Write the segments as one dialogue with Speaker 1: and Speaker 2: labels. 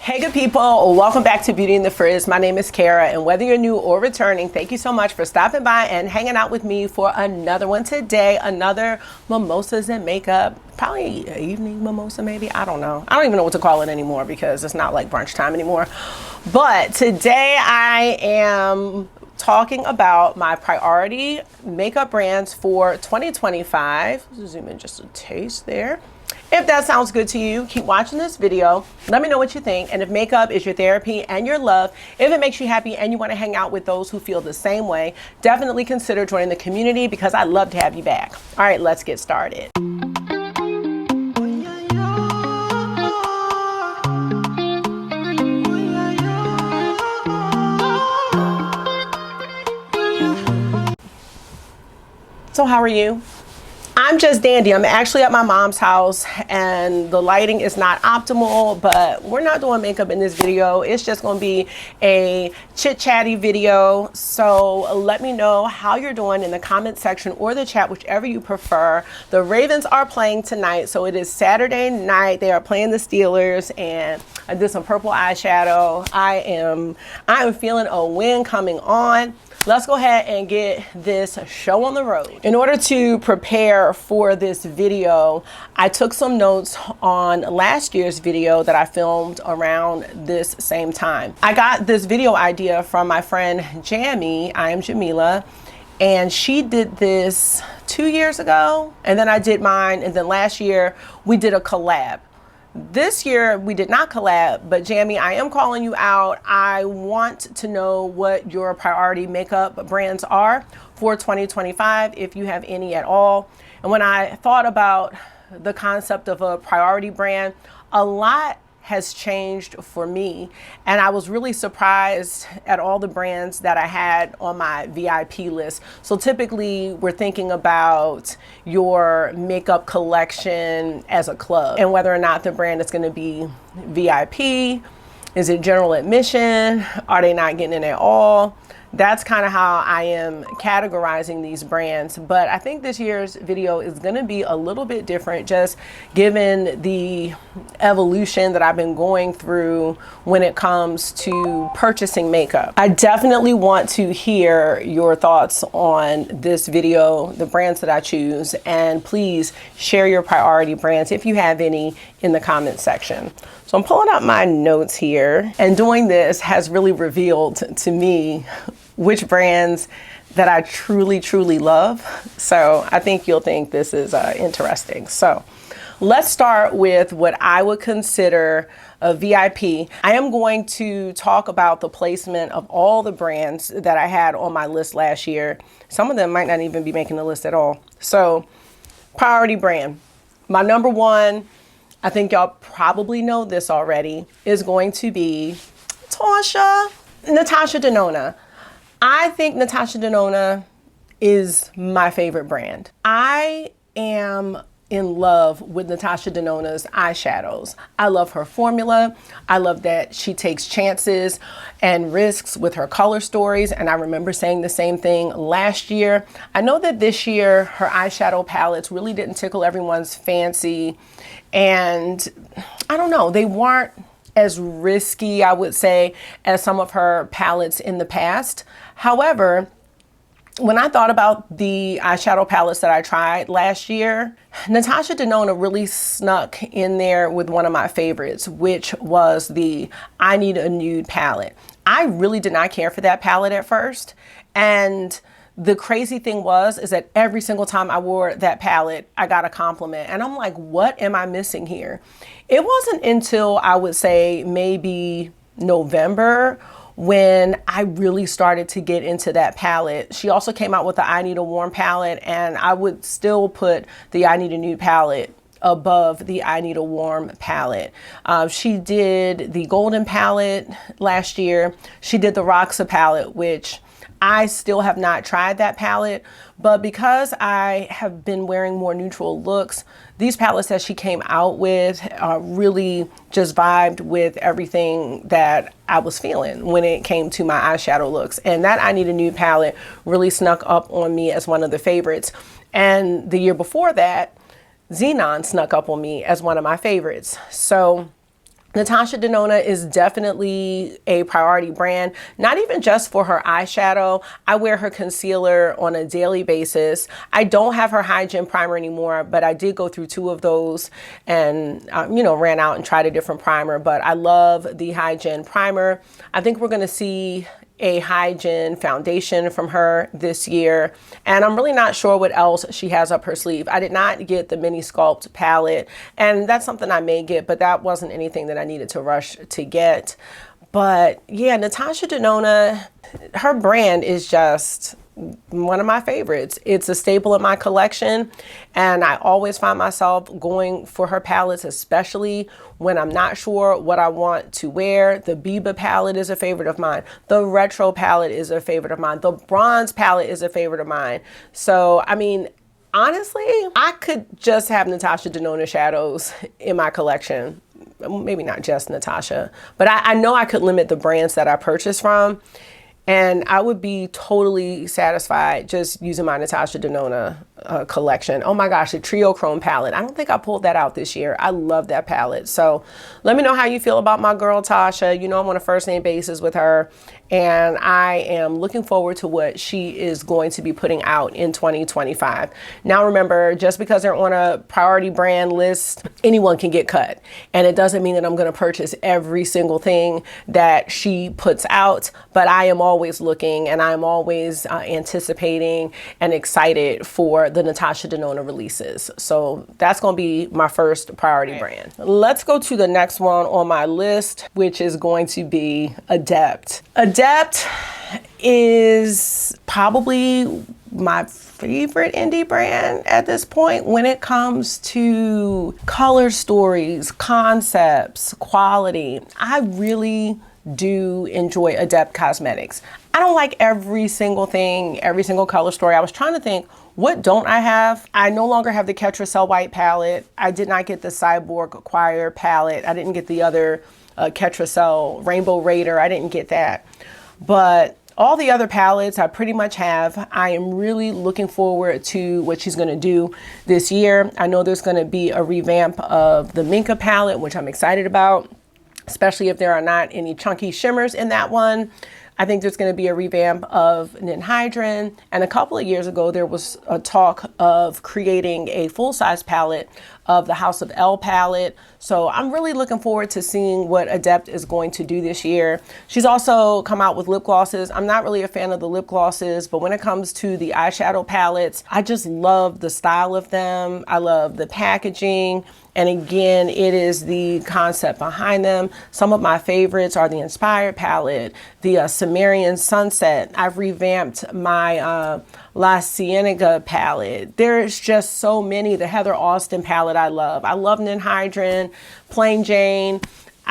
Speaker 1: Hey good people, welcome back to Beauty and the Frizz. My name is Kara, and whether you're new or returning, thank you so much for stopping by and hanging out with me for another one today. Another mimosas and makeup, probably an evening mimosa maybe, I don't know. I don't even know what to call it anymore because it's not like brunch time anymore. But today I am talking about my priority makeup brands for 2025. Zoom in just a taste there. If that sounds good to you, keep watching this video. Let me know what you think. And if makeup is your therapy and your love, if it makes you happy and you want to hang out with those who feel the same way, definitely consider joining the community because I'd love to have you back. All right, let's get started. So how are you? I'm just dandy. I'm actually at my mom's house and the lighting is not optimal, but we're not doing makeup in this video. It's just going to be a chit-chatty video. So let me know how you're doing in the comment section or the chat, whichever you prefer. The Ravens are playing tonight, so it is Saturday night. They are playing the Steelers, and I did some purple eyeshadow. I am feeling a win coming on. Let's go ahead and get this show on the road. In order to prepare for this video, I took some notes on last year's video that I filmed around this same time. I got this video idea from my friend Jamie. I am Jamila, and she did this 2 years ago, and then I did mine, and then last year we did a collab. This year we did not collab, but Jamie, I am calling you out. I want to know what your priority makeup brands are for 2025, if you have any at all. And when I thought about the concept of a priority brand, a lot has changed for me, and I was really surprised at all the brands that I had on my VIP list. So typically we're thinking about your makeup collection as a club and whether or not the brand is going to be VIP. Is it general admission? Are they not getting in at all? That's kind of how I am categorizing these brands. But I think this year's video is going to be a little bit different, just given the evolution that I've been going through when it comes to purchasing makeup. I definitely want to hear your thoughts on this video, the brands that I choose, and please share your priority brands if you have any in the comment section. So I'm pulling out my notes here, and doing this has really revealed to me which brands that I truly, truly love. So I think you'll think this is interesting. So let's start with what I would consider a VIP. I am going to talk about the placement of all the brands that I had on my list last year. Some of them might not even be making the list at all. So priority brand, my number one, I think y'all probably know this already, is going to be Natasha Denona. I think Natasha Denona is my favorite brand. I am in love with Natasha Denona's eyeshadows. I love her formula. I love that she takes chances and risks with her color stories. And I remember saying the same thing last year. I know that this year her eyeshadow palettes really didn't tickle everyone's fancy. And I don't know, they weren't as risky, I would say, as some of her palettes in the past. However, when I thought about the eyeshadow palettes that I tried last year, Natasha Denona really snuck in there with one of my favorites, which was the I Need a Nude palette. I really did not care for that palette at first. And the crazy thing is that every single time I wore that palette, I got a compliment. And I'm like, what am I missing here? It wasn't until I would say maybe November when I really started to get into that palette. She also came out with the I Need a Warm palette, and I would still put the I Need a Nude palette above the I Need a Warm palette. She did the Golden palette last year. She did the Roxa palette, which I still have not tried that palette, but because I have been wearing more neutral looks, these palettes that she came out with really just vibed with everything that I was feeling when it came to my eyeshadow looks. And that I Need a Nude palette really snuck up on me as one of the favorites. And the year before that, Xenon snuck up on me as one of my favorites. So Natasha Denona is definitely a priority brand, not even just for her eyeshadow. I wear her concealer on a daily basis. I don't have her Hygiene primer anymore, but I did go through 2 of those and, ran out and tried a different primer, but I love the Hygiene primer. I think we're going to see a Hygiene foundation from her this year, and I'm really not sure what else she has up her sleeve. I did not get the Mini Sculpt palette, and that's something I may get, but that wasn't anything that I needed to rush to get. But yeah, Natasha Denona, her brand is just one of my favorites. It's a staple in my collection, and I always find myself going for her palettes, especially when I'm not sure what I want to wear. The Biba palette is a favorite of mine. The Retro palette is a favorite of mine. The Bronze palette is a favorite of mine. So, I mean, honestly, I could just have Natasha Denona shadows in my collection. Maybe not just Natasha, but I know I could limit the brands that I purchase from, and I would be totally satisfied just using my Natasha Denona collection. Oh my gosh, the Trio Chrome palette. I don't think I pulled that out this year. I love that palette. So let me know how you feel about my girl Tasha. You know, I'm on a first name basis with her, and I am looking forward to what she is going to be putting out in 2025. Now remember, just because they're on a priority brand list, anyone can get cut. And it doesn't mean that I'm going to purchase every single thing that she puts out, but I am always looking, and I'm always anticipating and excited for the Natasha Denona releases. So that's going to be my first priority brand. Let's go to the next one on my list, which is going to be Adept. Adept is probably my favorite indie brand at this point when it comes to color stories, concepts, quality. I really do enjoy Adept Cosmetics. I don't like every single thing, every single color story. I was trying to think, what don't I have? I no longer have the Ketracel White palette. I did not get the Cyborg Choir palette. I didn't get the other Ketracel Rainbow Raider. I didn't get that. But all the other palettes I pretty much have. I am really looking forward to what she's going to do this year. I know there's going to be a revamp of the Minka palette, which I'm excited about, especially if there are not any chunky shimmers in that one. I think there's going to be a revamp of Ninhydrin. And a couple of years ago, there was a talk of creating a full-size palette of the House of L palette. So I'm really looking forward to seeing what Adept is going to do this year. She's also come out with lip glosses. I'm not really a fan of the lip glosses, but when it comes to the eyeshadow palettes, I just love the style of them. I love the packaging. And again, it is the concept behind them. Some of my favorites are the Inspired palette, the Sumerian Sunset. I've revamped my La Cienega palette. There's just so many. The Heather Austin palette I love. I love Ninhydrin, Plain Jane.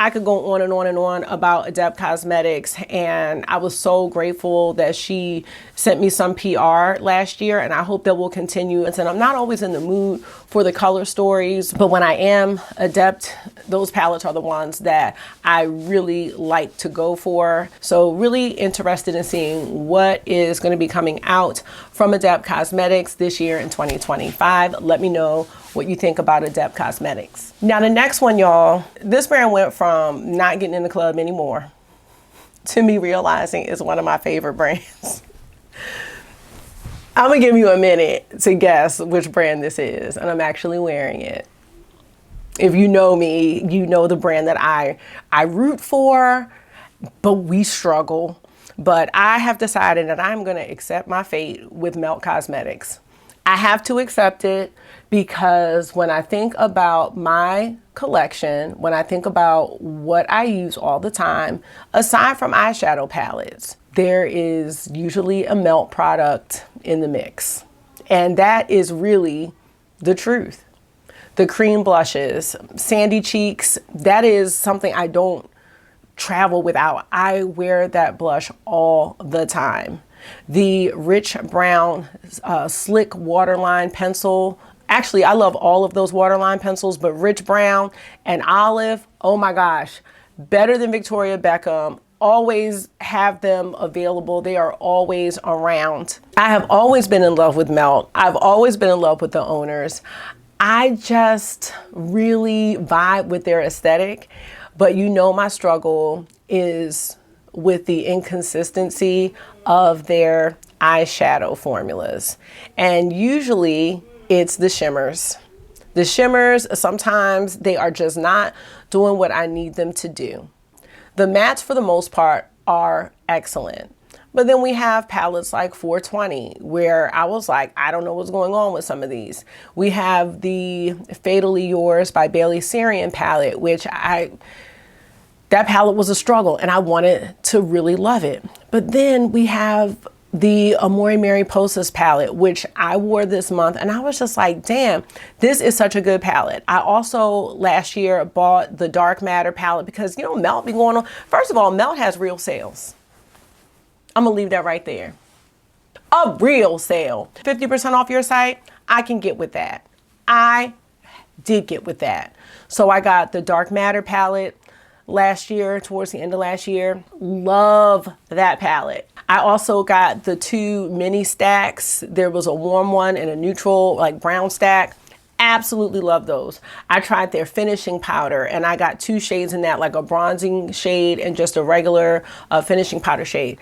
Speaker 1: I could go on and on and on about Adept Cosmetics, and I was so grateful that she sent me some PR last year, and I hope that will continue. And I'm not always in the mood for the color stories, but when I am, Adept, those palettes are the ones that I really like to go for. So really interested in seeing what is going to be coming out from Adept Cosmetics this year in 2025. Let me know what you think about Adept Cosmetics. Now the next one, y'all, this brand went from not getting in the club anymore to me realizing it's one of my favorite brands. I'm gonna give you a minute to guess which brand this is, and I'm actually wearing it. If you know me, you know the brand that I root for, but we struggle. But I have decided that I'm gonna accept my fate with Melt Cosmetics. I have to accept it because when I think about my collection, when I think about what I use all the time, aside from eyeshadow palettes, there is usually a Melt product in the mix. And that is really the truth. The cream blushes, sandy cheeks, that is something I don't travel without. I wear that blush all the time. The rich brown slick waterline pencil. Actually, I love all of those waterline pencils, but rich brown and olive, oh my gosh, better than Victoria Beckham. Always have them available. They are always around. I have always been in love with Melt. I've always been in love with the owners. I just really vibe with their aesthetic. But you know my struggle is with the inconsistency of their eyeshadow formulas. And usually it's the shimmers. The shimmers, sometimes they are just not doing what I need them to do. The mattes, for the most part, are excellent. But then we have palettes like 420, where I was like, I don't know what's going on with some of these. We have the Fatally Yours by Bailey Sarian palette, which that palette was a struggle and I wanted to really love it. But then we have the Amore Mariposas palette, which I wore this month, and I was just like, damn, this is such a good palette. I also last year bought the Dark Matter palette because, you know, Melt be going on. First of all, Melt has real sales. I'm gonna leave that right there. A real sale. 50% off your site, I can get with that. I did get with that. So I got the Dark Matter palette last year, towards the end of last year. Love that palette. I also got the 2 mini stacks. There was a warm one and a neutral, like brown stack. Absolutely love those. I tried their finishing powder and I got 2 shades in that, like a bronzing shade and just a regular finishing powder shade.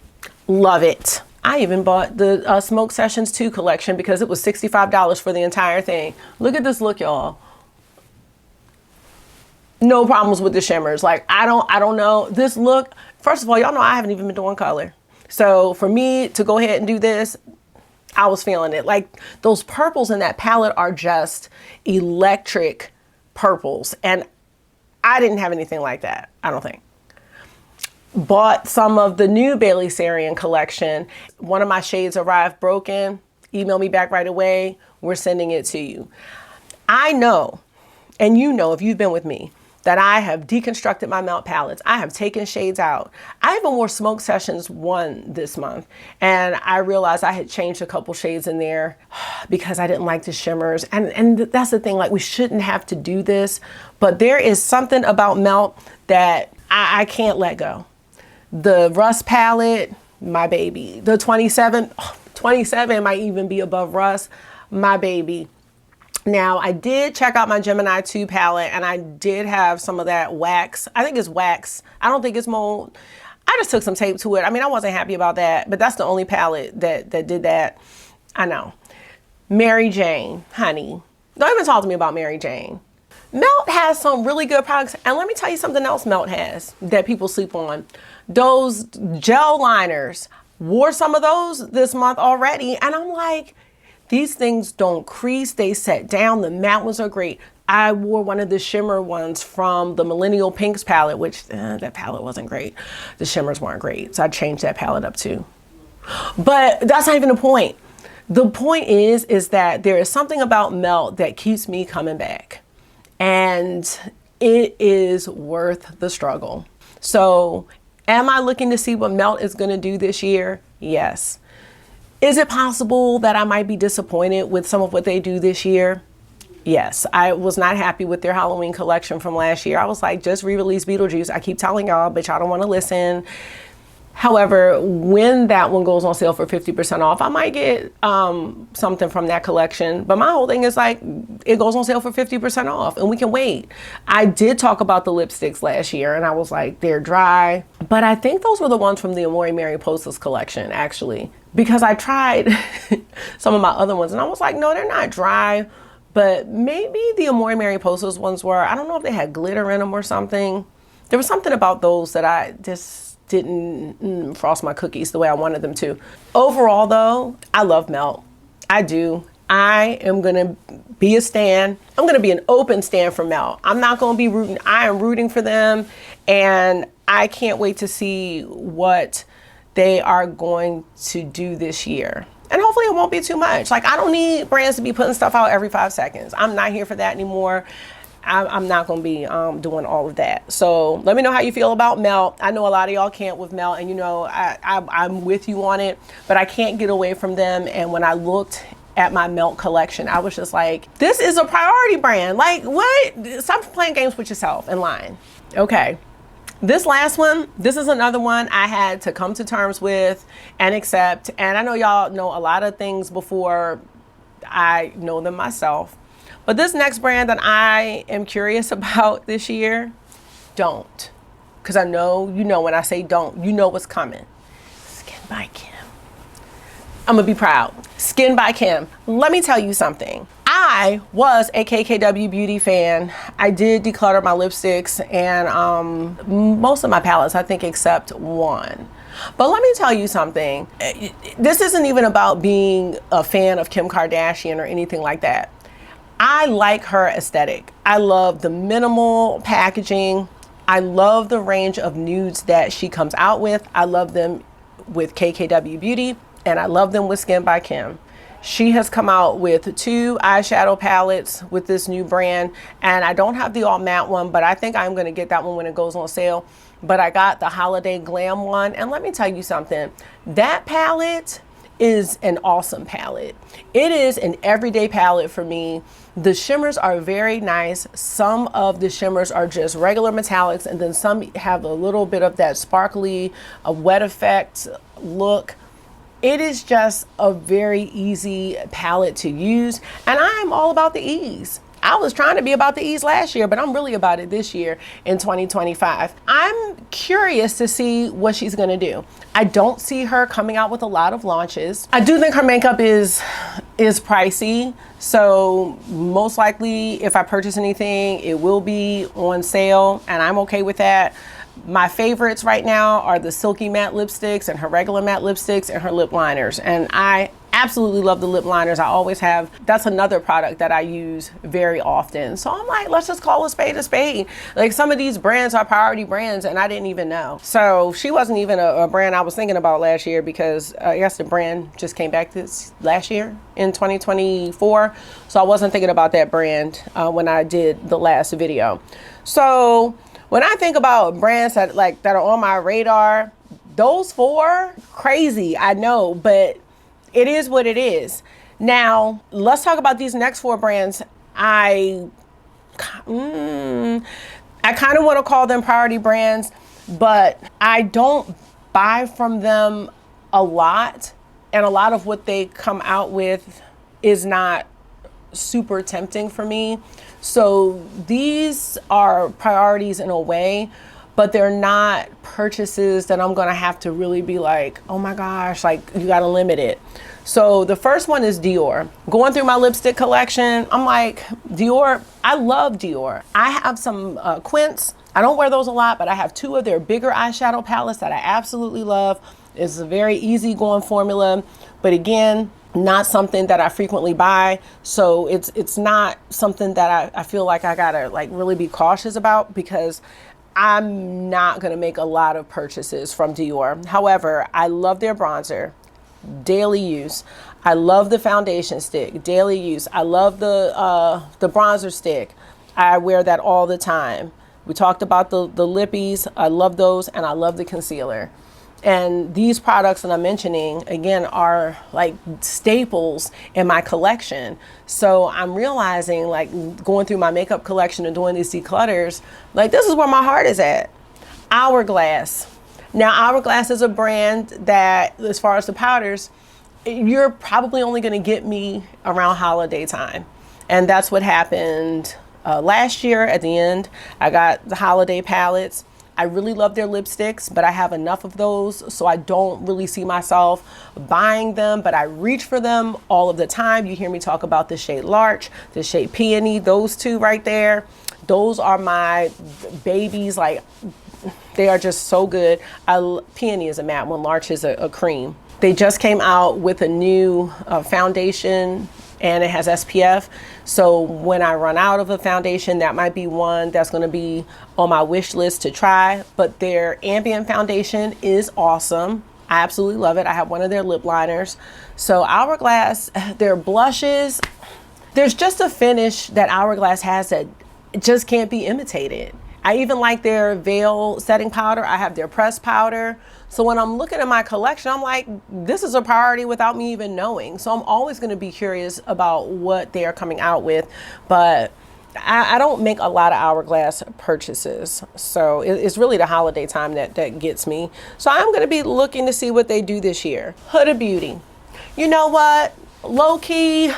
Speaker 1: Love it. I even bought the Smoke Sessions 2 collection because it was $65 for the entire thing. Look at this look, y'all. No problems with the shimmers. Like, I don't know. This look, first of all, y'all know I haven't even been doing color. So for me to go ahead and do this, I was feeling it. Like, those purples in that palette are just electric purples. And I didn't have anything like that, I don't think. Bought some of the new Bailey Sarian collection. One of my shades arrived broken. Email me back right away. We're sending it to you. I know, and you know if you've been with me, that I have deconstructed my Melt palettes. I have taken shades out. I even wore Smoke Sessions 1 this month, and I realized I had changed a couple shades in there because I didn't like the shimmers. And that's the thing, like, we shouldn't have to do this, but there is something about Melt that I can't let go. The Rust palette, my baby. The 27 might even be above Rust, my baby. Now, I did check out my Gemini 2 palette, and I did have some of that wax. I think it's wax. I don't think it's mold. I just took some tape to it. I mean, I wasn't happy about that, but that's the only palette that did that. I know. Mary Jane, honey. Don't even talk to me about Mary Jane. Melt has some really good products, and let me tell you something else Melt has that people sleep on. Those gel liners. Wore some of those this month already, and I'm like, these things don't crease, they set down, the matte ones are great. I wore one of the shimmer ones from the Millennial Pinks palette, which that palette wasn't great. The shimmers weren't great, so I changed that palette up too. But that's not even the point. The point is that there is something about Melt that keeps me coming back. And it is worth the struggle. So am I looking to see what Melt is gonna do this year? Yes. Is it possible that I might be disappointed with some of what they do this year? Yes, I was not happy with their Halloween collection from last year. I was like, just re-release Beetlejuice. I keep telling y'all, but y'all don't want to listen. However, when that one goes on sale for 50% off, I might get something from that collection. But my whole thing is like, it goes on sale for 50% off and we can wait. I did talk about the lipsticks last year and I was like, they're dry. But I think those were the ones from the Amore Mariposas collection, actually. Because I tried some of my other ones and I was like, no, they're not dry. But maybe the Amore Mariposas ones were. I don't know if they had glitter in them or something. There was something about those that I just didn't frost my cookies the way I wanted them to. Overall though, I love Melt. I do. I am gonna be a stan. I'm gonna be an open stan for Melt. I'm not gonna be rooting. I am rooting for them and I can't wait to see what they are going to do this year. And hopefully it won't be too much. Like, I don't need brands to be putting stuff out every 5 seconds. I'm not here for that anymore. I'm not going to be doing all of that. So let me know how you feel about Melt. I know a lot of y'all can't with Melt, and you know, I'm with you on it, but I can't get away from them. And when I looked at my Melt collection, I was just like, this is a priority brand. Like, what? Stop playing games with yourself and lying. Okay. This last one, this is another one I had to come to terms with and accept. And I know y'all know a lot of things before I know them myself. But this next brand that I am curious about this year don't. Because I know, you know, when I say don't, you know what's coming. Skin by Kim. I'm gonna be proud. Skin by Kim. Let me tell you something. I was a KKW Beauty fan. I did declutter my lipsticks and most of my palettes, I think, except one. But let me tell you something. This isn't even about being a fan of Kim Kardashian or anything like that. I like her aesthetic. I love the minimal packaging. I love the range of nudes that she comes out with. I love them with KKW Beauty, and I love them with Skin by Kim. She has come out with 2 eyeshadow palettes with this new brand, and I don't have the all matte one, but I think I'm gonna get that one when it goes on sale. But I got the Holiday Glam one, and let me tell you something. That palette is an awesome palette. It is an everyday palette for me. The shimmers are very nice. Some of the shimmers are just regular metallics, and then some have a little bit of that sparkly, wet effect look. It is just a very easy palette to use, and I'm all about the ease. I was trying to be about the ease last year, but I'm really about it this year in 2025. I'm curious to see what she's gonna do. I don't see her coming out with a lot of launches. I do think her makeup is pricey, so most likely if I purchase anything, it will be on sale, and I'm okay with that. My favorites right now are the Silky Matte lipsticks and her regular matte lipsticks and her lip liners. And I absolutely love the lip liners. I always have. That's another product that I use very often. So I'm like, let's just call a spade a spade. Like, some of these brands are priority brands and I didn't even know. So she wasn't even a brand I was thinking about last year, because I guess the brand just came back this last year in 2024. So I wasn't thinking about that brand when I did the last video. So when I think about brands that are on my radar, those 4, crazy, I know, but it is what it is. Now, let's talk about these next 4 brands. I kind of want to call them priority brands, but I don't buy from them a lot, and a lot of what they come out with is not super tempting for me. So these are priorities in a way, but they're not purchases that I'm gonna have to really be like, oh my gosh, like, you gotta limit it. So the first one is Dior. Going through my lipstick collection, I'm like, Dior, I love Dior. I have some Quints. I don't wear those a lot, but I have 2 of their bigger eyeshadow palettes that I absolutely love. It's a very easygoing formula, but again, not something that I frequently buy. So it's not something that I feel like I gotta like really be cautious about, because I'm not gonna make a lot of purchases from Dior. However, I love their bronzer, daily use. I love the foundation stick, daily use. I love the bronzer stick. I wear that all the time. We talked about the lippies. I love those, and I love the concealer. And these products that I'm mentioning, again, are like staples in my collection. So I'm realizing, like, going through my makeup collection and doing these declutters, like, this is where my heart is at. Hourglass. Now, Hourglass is a brand that, as far as the powders, you're probably only going to get me around holiday time. And that's what happened last year at the end. I got the holiday palettes. I really love their lipsticks, but I have enough of those, so I don't really see myself buying them, but I reach for them all of the time. You hear me talk about the shade Larch, the shade Peony, those 2 right there. Those are my babies. Like, they are just so good. Peony is a matte one, Larch is a cream. They just came out with a new foundation, and it has SPF. So when I run out of a foundation, that might be one that's gonna be on my wish list to try. But their ambient foundation is awesome. I absolutely love it. I have one of their lip liners. So Hourglass, their blushes, there's just a finish that Hourglass has that just can't be imitated. I even like their Veil setting powder. I have their pressed powder. So when I'm looking at my collection, I'm like, this is a priority without me even knowing. So I'm always going to be curious about what they are coming out with. But I don't make a lot of Hourglass purchases. So it's really the holiday time that gets me. So I'm going to be looking to see what they do this year. Huda Beauty. You know what? Low key,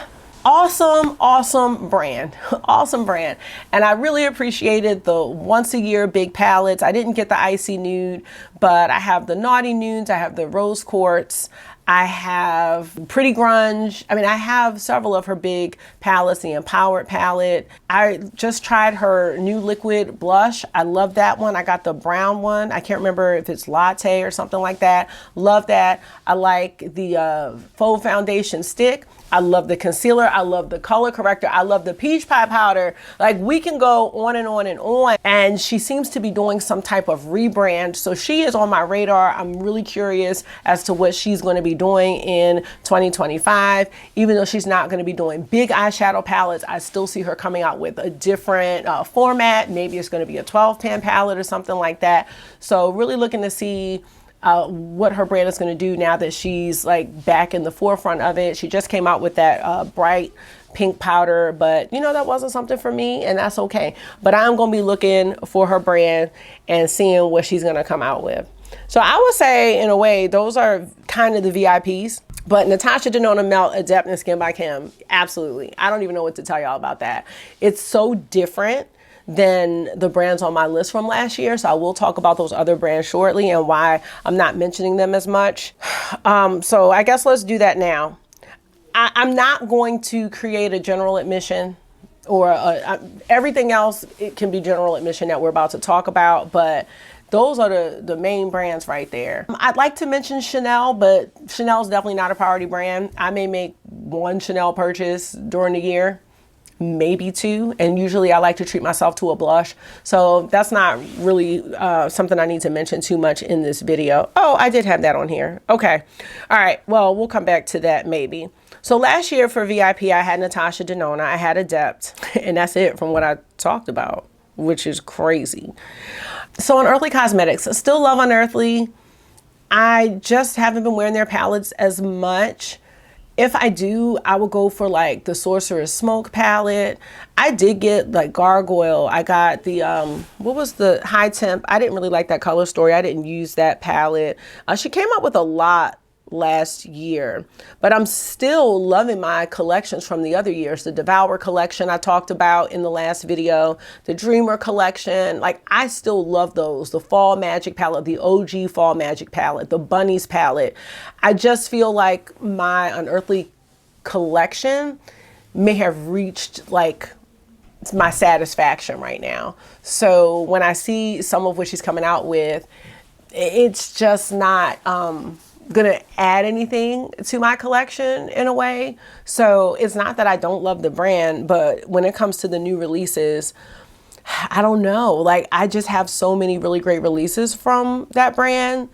Speaker 1: awesome brand. Awesome brand. And I really appreciated the once a year big palettes. I didn't get the icy nude, but I have the naughty nudes, I have the rose quartz, I have Pretty Grunge. I mean, I have several of her big palettes, the Empowered palette. I just tried her new liquid blush. I love that one. I got the brown one. I can't remember if it's Latte or something like that. Love that. I like the faux foundation stick. I love the concealer. I love the color corrector. I love the peach pie powder. Like, we can go on and on and on. And she seems to be doing some type of rebrand. So she is on my radar. I'm really curious as to what she's going to be doing in 2025. Even though she's not going to be doing big eyeshadow palettes, I still see her coming out with a different format. Maybe it's going to be a 12-pan palette or something like that. So really looking to see what her brand is going to do now that she's like back in the forefront of it. She just came out with that bright pink powder, but you know, that wasn't something for me, and that's okay. But I'm going to be looking for her brand and seeing what she's going to come out with. So I would say, in a way, those are kind of the VIPs. But Natasha Denona Melt, Adept, and Skin by Kim, absolutely. I don't even know what to tell y'all about that. It's so different than the brands on my list from last year. So I will talk about those other brands shortly and why I'm not mentioning them as much. So I guess let's do that now. I'm not going to create a general admission or everything else. It can be general admission that we're about to talk about, but those are the main brands right there. I'd like to mention Chanel, but Chanel is definitely not a priority brand. I may make one Chanel purchase during the year, maybe two, and usually I like to treat myself to a blush. So that's not really something I need to mention too much in this video. Oh, I did have that on here. Okay. All right. Well, we'll come back to that maybe. So last year for VIP, I had Natasha Denona, I had Adept, and that's it from what I talked about, which is crazy. So Unearthly Cosmetics, I still love Unearthly. I just haven't been wearing their palettes as much. If I do, I will go for like the Sorcerer's Smoke palette. I did get like Gargoyle. I got the, what was the High Temp? I didn't really like that color story. I didn't use that palette. She came up with a lot last year, but I'm still loving my collections from the other years. The Devour collection I talked about in the last video, the Dreamer collection, like I still love those. The Fall Magic palette, the OG Fall Magic palette, the Bunnies palette. I just feel like my Unearthly collection may have reached like my satisfaction right now. So when I see some of what she's coming out with, it's just not gonna add anything to my collection in a way. So it's not that I don't love the brand, but when it comes to the new releases, I don't know. Like, I just have so many really great releases from that brand.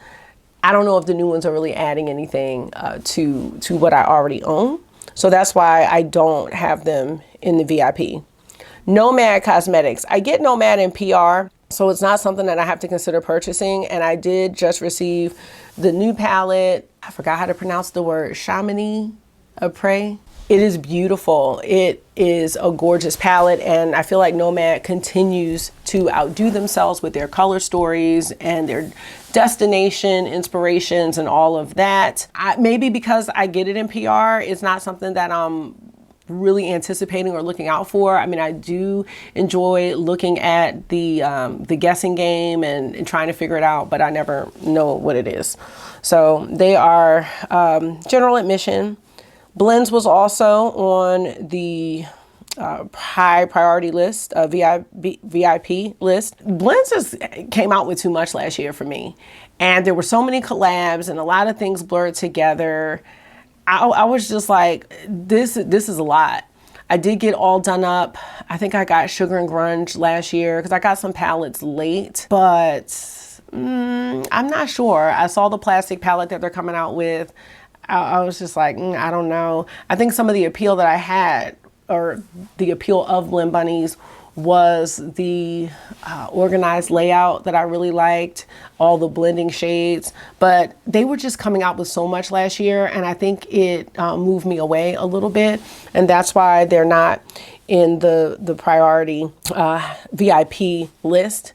Speaker 1: I don't know if the new ones are really adding anything to what I already own. So that's why I don't have them in the VIP. Nomad Cosmetics. I get Nomad in PR, so it's not something that I have to consider purchasing. And I did just receive the new palette. I forgot how to pronounce the word. Chamonix Après. It is beautiful. It is a gorgeous palette, and I feel like Nomad continues to outdo themselves with their color stories and their destination inspirations and all of that. Maybe because I get it in PR, it's not something that I'm really anticipating or looking out for. I mean, I do enjoy looking at the guessing game and trying to figure it out, but I never know what it is. So they are general admission. Blends was also on the high priority list, VIP list. Blends just came out with too much last year for me. And there were so many collabs and a lot of things blurred together. I was just like, this is a lot. I did get All Done Up. I think I got Sugar and Grunge last year because I got some palettes late, but I'm not sure. I saw the plastic palette that they're coming out with. I was just like, I don't know. I think some of the appeal that I had, or the appeal of Blend Bunnies, was the organized layout that I really liked, all the blending shades, but they were just coming out with so much last year, and I think it moved me away a little bit, and that's why they're not in the priority VIP list.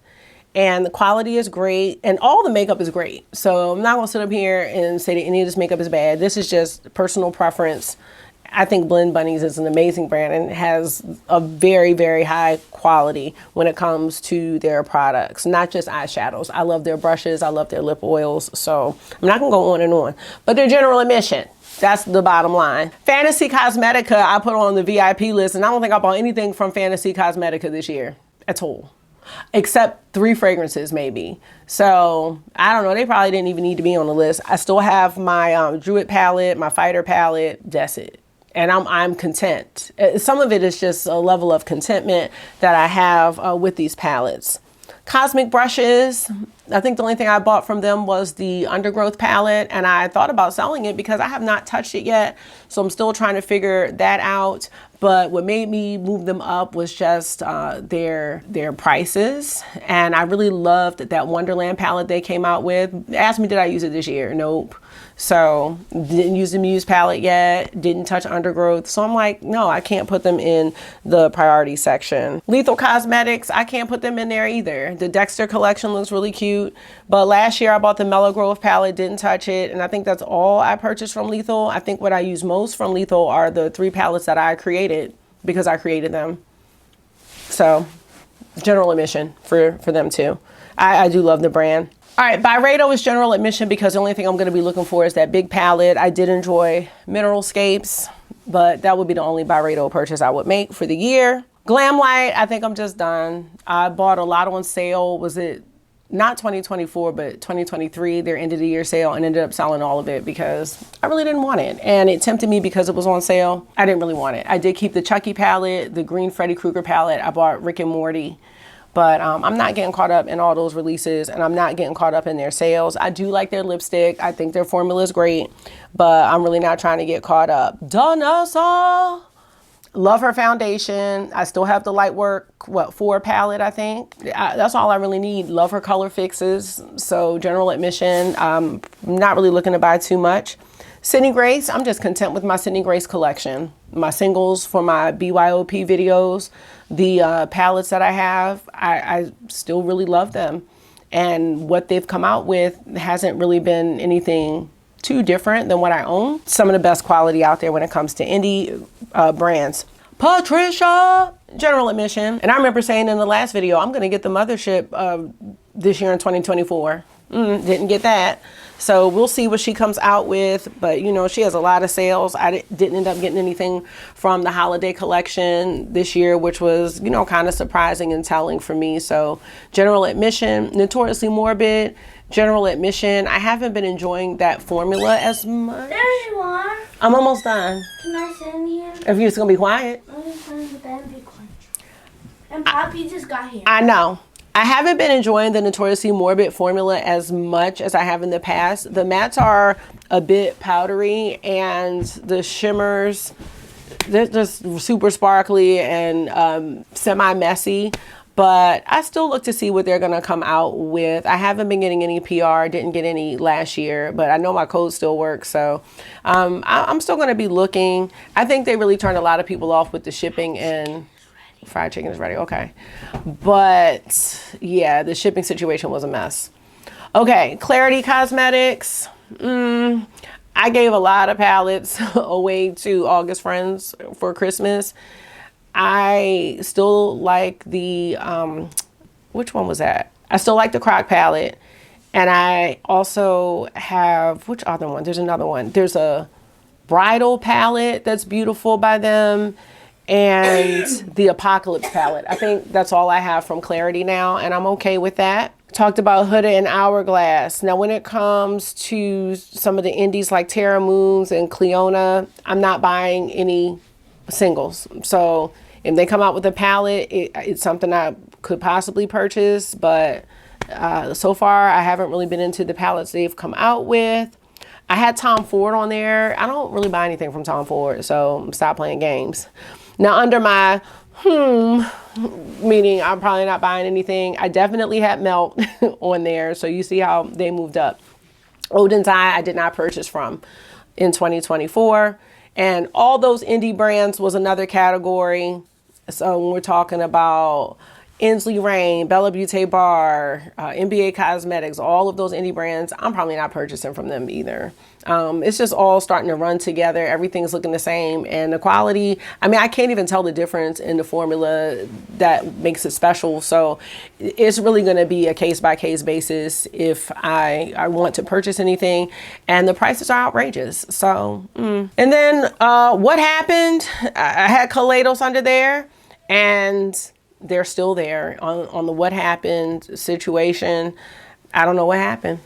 Speaker 1: And the quality is great, and all the makeup is great. So I'm not gonna sit up here and say that any of this makeup is bad. This is just personal preference. I think Blend Bunnies is an amazing brand and has a very, very high quality when it comes to their products, not just eyeshadows. I love their brushes. I love their lip oils. So I'm not going to go on and on, but their general admission. That's the bottom line. Fantasy Cosmetica, I put on the VIP list, and I don't think I bought anything from Fantasy Cosmetica this year at all, except 3 fragrances maybe. So I don't know, they probably didn't even need to be on the list. I still have my Druid palette, my Fighter palette, that's it. And I'm content. Some of it is just a level of contentment that I have with these palettes. Cosmic brushes, I think the only thing I bought from them was the Undergrowth palette, and I thought about selling it because I have not touched it yet. So I'm still trying to figure that out. But what made me move them up was just their prices. And I really loved that Wonderland palette they came out with. Asked me, did I use it this year? Nope. So didn't use the Muse palette yet, didn't touch Undergrowth. So I'm like, no, I can't put them in the priority section. Lethal Cosmetics, I can't put them in there either. The Dexter collection looks really cute. But last year I bought the Mellow Grove palette, didn't touch it. And I think that's all I purchased from Lethal. I think what I use most from Lethal are the 3 palettes that I created because I created them. So general admission for them too. I do love the brand. All right, Byredo is general admission because the only thing I'm going to be looking for is that big palette. I did enjoy Mineralscapes, but that would be the only Byredo purchase I would make for the year. Glamlight, I think I'm just done. I bought a lot on sale. Was it not 2024, but 2023, their end of the year sale, and ended up selling all of it because I really didn't want it. And it tempted me because it was on sale. I didn't really want it. I did keep the Chucky palette, the green Freddy Krueger palette. I bought Rick and Morty. But I'm not getting caught up in all those releases, and I'm not getting caught up in their sales. I do like their lipstick. I think their formula is great, but I'm really not trying to get caught up. Danessa, love her foundation. I still have the Lightwork, 4 palette, I think. That's all I really need. Love her color fixes. So general admission, I'm not really looking to buy too much. Sydney Grace, I'm just content with my Sydney Grace collection. My singles for my BYOP videos, the palettes that I have, I still really love them. And what they've come out with hasn't really been anything too different than what I own. Some of the best quality out there when it comes to indie brands. Patricia, general admission. And I remember saying in the last video, I'm going to get the mothership this year in 2024. Didn't get that. So we'll see what she comes out with. But, you know, she has a lot of sales. I didn't end up getting anything from the holiday collection this year, which was, you know, kind of surprising and telling for me. So general admission, Notoriously Morbid, general admission. I haven't been enjoying that formula as much.
Speaker 2: There you are.
Speaker 1: I'm almost done.
Speaker 2: Can I sit in here?
Speaker 1: If you're just going to be quiet.
Speaker 2: I'm just going to the bed and be quiet. And Poppy just got here.
Speaker 1: I know. I haven't been enjoying the Notoriously Morbid formula as much as I have in the past. The mattes are a bit powdery and the shimmers, they're just super sparkly and semi-messy. But I still look to see what they're going to come out with. I haven't been getting any PR, didn't get any last year, but I know my code still works. So I'm still going to be looking. I think they really turned a lot of people off with the shipping, and fried chicken is ready. Okay. But yeah, the shipping situation was a mess. Okay. Clarity Cosmetics. I gave a lot of palettes away to August friends for Christmas. I still like the, which one was that? I still like the Croc palette. And I also have, which other one? There's another one. There's a bridal palette that's beautiful by them. And the Apocalypse palette. I think that's all I have from Clarity now, and I'm okay with that. Talked about Huda and Hourglass. Now, when it comes to some of the indies like Terra Moons and Cleona, I'm not buying any singles. So if they come out with a palette, it's something I could possibly purchase, but so far I haven't really been into the palettes they've come out with. I had Tom Ford on there. I don't really buy anything from Tom Ford, so stop playing games. Now, under my meaning I'm probably not buying anything, I definitely had Melt on there. So you see how they moved up. Odin's Eye, I did not purchase from in 2024. And all those indie brands was another category. So when we're talking about Inslee Rain, Bella Beauty Bar, NBA Cosmetics, all of those indie brands, I'm probably not purchasing from them either. It's just all starting to run together. Everything's looking the same. And the quality, I mean, I can't even tell the difference in the formula that makes it special. So it's really going to be a case-by-case basis if I want to purchase anything. And the prices are outrageous. So, And then what happened? I had Kaleidos under there, and they're still there on the what happened situation. I don't know what happened.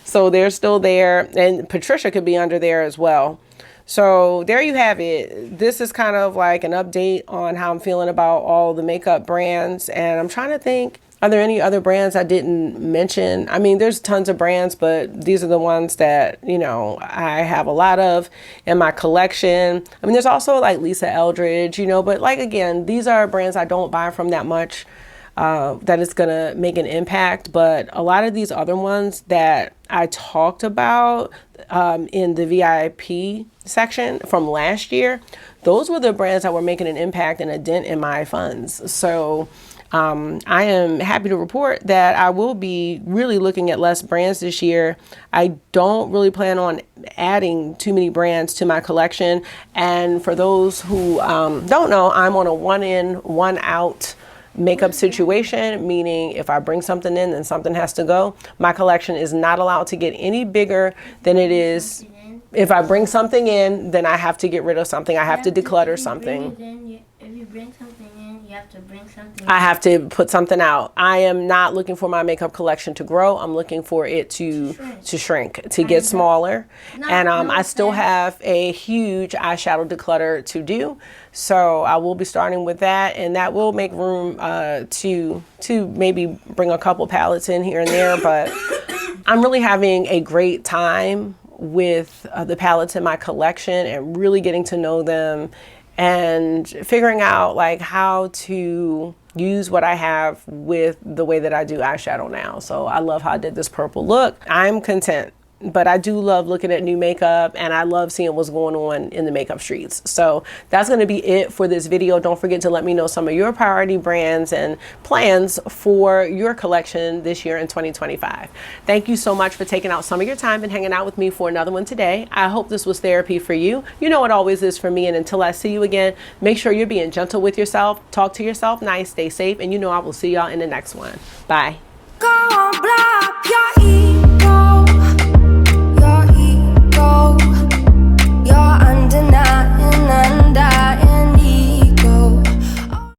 Speaker 1: So they're still there, and Patricia could be under there as well. So there you have it. This is kind of like an update on how I'm feeling about all the makeup brands. And I'm trying to think, are there any other brands I didn't mention? I mean, there's tons of brands, but these are the ones that, you know, I have a lot of in my collection. I mean, there's also like Lisa Eldridge, you know, but like, again, these are brands I don't buy from that much, that it's going to make an impact. But a lot of these other ones that I talked about in the VIP section from last year, those were the brands that were making an impact and a dent in my funds. So I am happy to report that I will be really looking at less brands this year. I don't really plan on adding too many brands to my collection. And for those who don't know, I'm on a one in, one out makeup situation, meaning if I bring something in, then something has to go. My collection is not allowed to get any bigger than it is. If I bring something in, then I have to get rid of something. I have to declutter something.
Speaker 2: If you bring something in, you have to bring something
Speaker 1: I have to put something out. I am not looking for my makeup collection to grow. I'm looking for it to shrink, to get smaller. And I still have a huge eyeshadow declutter to do. So I will be starting with that, and that will make room to maybe bring a couple palettes in here and there. But I'm really having a great time with the palettes in my collection and really getting to know them and figuring out like how to use what I have with the way that I do eyeshadow now. So I love how I did this purple look. I'm content. But I do love looking at new makeup, and I love seeing what's going on in the makeup streets. So that's going to be it for this video. Don't forget to let me know some of your priority brands and plans for your collection this year in 2025. Thank you so much for taking out some of your time and hanging out with me for another one today. I hope this was therapy for you. You know it always is for me. And until I see you again, make sure you're being gentle with yourself. Talk to yourself nice, stay safe, and you know I will see y'all in the next one. Bye.
Speaker 3: Go on, blah.